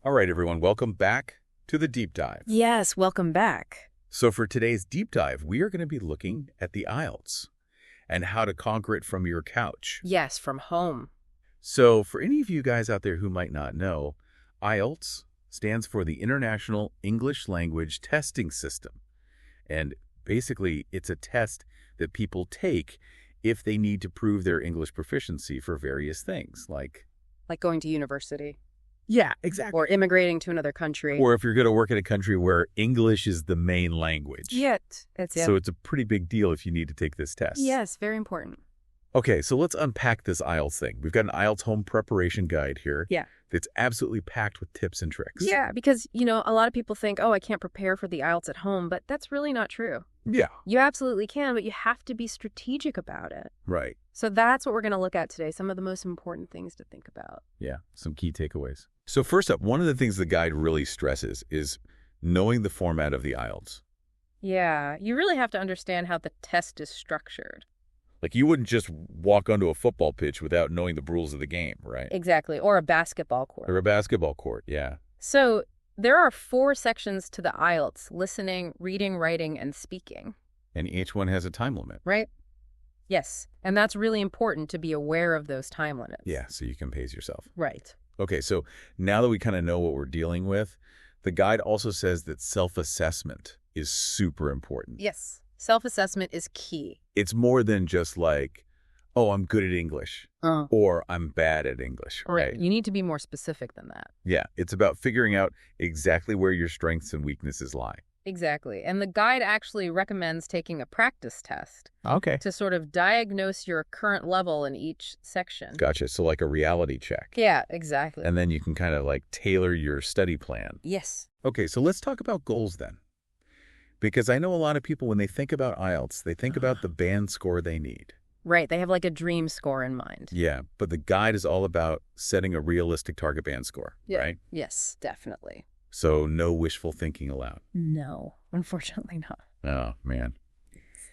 All right, everyone, welcome back to the deep dive. Yes, welcome back. So for today's deep dive, we are going to be looking at the IELTS and how to conquer it from your couch. Yes, from home. So for any of you guys out there who might not know, IELTS stands for the International English Language Testing System. And basically, it's a test that people take if they need to prove their English proficiency for various things, like... Like going to university. Yeah, exactly. Or immigrating to another country. Or if you're going to work in a country where English is the main language. So it's a pretty big deal if you need to take this test. Yes, very important. Okay, so let's unpack this IELTS thing. We've got an IELTS home preparation guide here. Yeah. That's absolutely packed with tips and tricks. Yeah, because, a lot of people think, oh, I can't prepare for the IELTS at home, but that's really not true. Yeah. You absolutely can, but you have to be strategic about it. Right. So that's what we're going to look at today, some of the most important things to think about. Yeah, some key takeaways. So first up, one of the things the guide really stresses is knowing the format of the IELTS. Yeah, you really have to understand how the test is structured. Like, you wouldn't just walk onto a football pitch without knowing the rules of the game, right? Exactly, or a basketball court. Or a basketball court, yeah. So there are 4 sections to the IELTS: listening, reading, writing, and speaking. And each one has a time limit. Right? Yes, and that's really important to be aware of those time limits. Yeah, so you can pace yourself. Right. Okay, so now that we kind of know what we're dealing with, the guide also says that self-assessment is super important. Yes, self-assessment is key. It's more than just like, oh, I'm good at English, or I'm bad at English, right? You need to be more specific than that. Yeah, it's about figuring out exactly where your strengths and weaknesses lie. Exactly. And the guide actually recommends taking a practice test. Okay. To sort of diagnose your current level in each section. Gotcha. So like a reality check. Yeah, exactly. And then you can kind of like tailor your study plan. Yes. Okay, so let's talk about goals then. Because I know a lot of people, when they think about IELTS, they think about the band score they need. Right. They have like a dream score in mind. Yeah, but the guide is all about setting a realistic target band score, right? Yes, definitely. So no wishful thinking allowed. No, unfortunately not. Oh, man.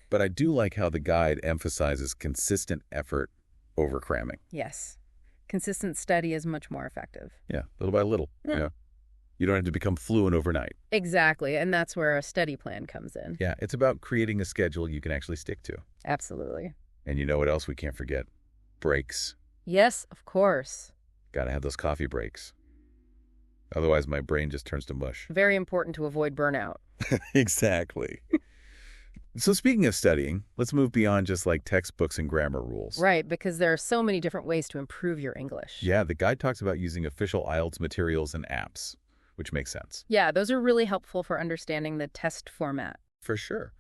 But I do like how the guide emphasizes consistent effort over cramming. Yes. Consistent study is much more effective. Yeah, little by little. Yeah. You don't have to become fluent overnight. Exactly, and that's where a study plan comes in. Yeah, it's about creating a schedule you can actually stick to. Absolutely. And you know what else we can't forget? Breaks. Yes, of course. Gotta have those coffee breaks. Otherwise, my brain just turns to mush. Very important to avoid burnout. Exactly. So speaking of studying, let's move beyond just like textbooks and grammar rules. Right, because there are so many different ways to improve your English. Yeah, the guide talks about using official IELTS materials and apps, which makes sense. Yeah, those are really helpful for understanding the test format. For sure.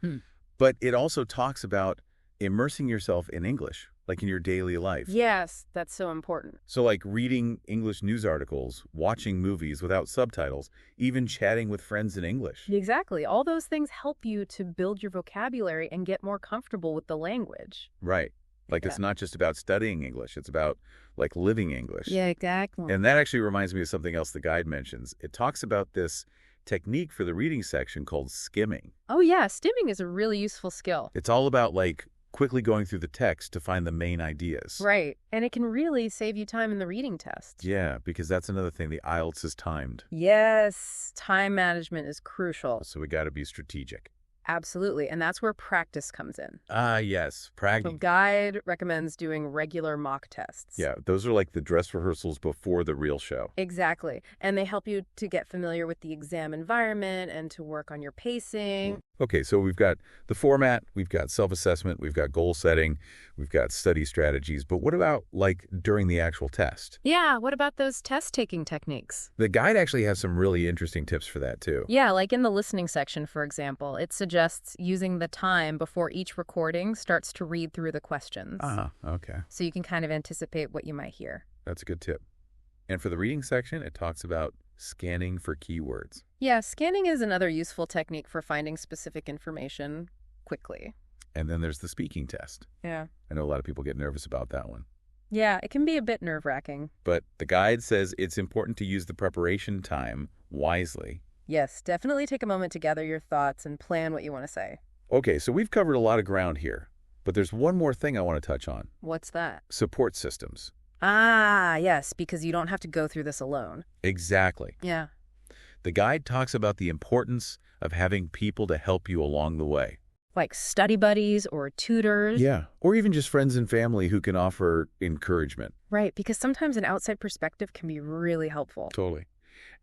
But it also talks about immersing yourself in English, like in your daily life. Yes, that's so important. So like reading English news articles, watching movies without subtitles, even chatting with friends in English. Exactly. All those things help you to build your vocabulary and get more comfortable with the language. Right. Like it's not just about studying English, it's about like living English. Yeah, exactly. And that actually reminds me of something else the guide mentions. It talks about this technique for the reading section called skimming. Oh yeah, skimming is a really useful skill. It's all about like quickly going through the text to find the main ideas. Right. And it can really save you time in the reading test. Yeah, because that's another thing. The IELTS is timed. Yes. Time management is crucial. So we got to be strategic. Absolutely. And that's where practice comes in. Yes. Practice. The guide recommends doing regular mock tests. Yeah, those are like the dress rehearsals before the real show. Exactly. And they help you to get familiar with the exam environment and to work on your pacing. Okay, so we've got the format, we've got self-assessment, we've got goal setting, we've got study strategies. But what about like during the actual test? Yeah, what about those test-taking techniques? The guide actually has some really interesting tips for that too. Yeah, like in the listening section, for example, it suggests using the time before each recording starts to read through the questions. Okay. So you can kind of anticipate what you might hear. That's a good tip. And for the reading section, it talks about scanning for keywords. Yeah, scanning is another useful technique for finding specific information quickly. And then there's the speaking test. Yeah. I know a lot of people get nervous about that one. Yeah, it can be a bit nerve-wracking. But the guide says it's important to use the preparation time wisely. Yes, definitely take a moment to gather your thoughts and plan what you want to say. Okay, so we've covered a lot of ground here, but there's one more thing I want to touch on. What's that? Support systems. Ah, yes, because you don't have to go through this alone. Exactly. Yeah. The guide talks about the importance of having people to help you along the way. Like study buddies or tutors. Yeah, or even just friends and family who can offer encouragement. Right, because sometimes an outside perspective can be really helpful. Totally.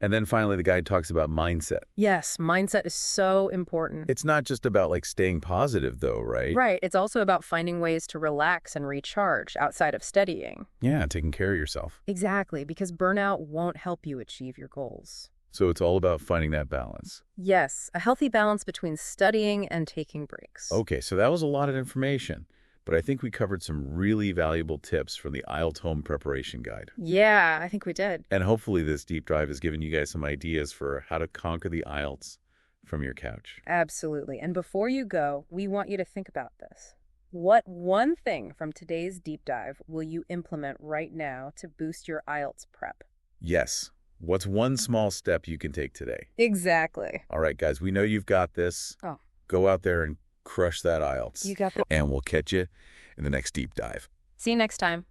And then finally, the guide talks about mindset. Yes, mindset is so important. It's not just about like staying positive though, right? Right, it's also about finding ways to relax and recharge outside of studying. Yeah, taking care of yourself. Exactly, because burnout won't help you achieve your goals. So it's all about finding that balance. Yes, a healthy balance between studying and taking breaks. Okay, so that was a lot of information, but I think we covered some really valuable tips from the IELTS Home Preparation Guide. Yeah, I think we did. And hopefully this deep dive has given you guys some ideas for how to conquer the IELTS from your couch. Absolutely. And before you go, we want you to think about this. What one thing from today's deep dive will you implement right now to boost your IELTS prep? Yes. What's one small step you can take today? Exactly. All right, guys, we know you've got this. Oh. Go out there and crush that IELTS. You got this. And we'll catch you in the next deep dive. See you next time.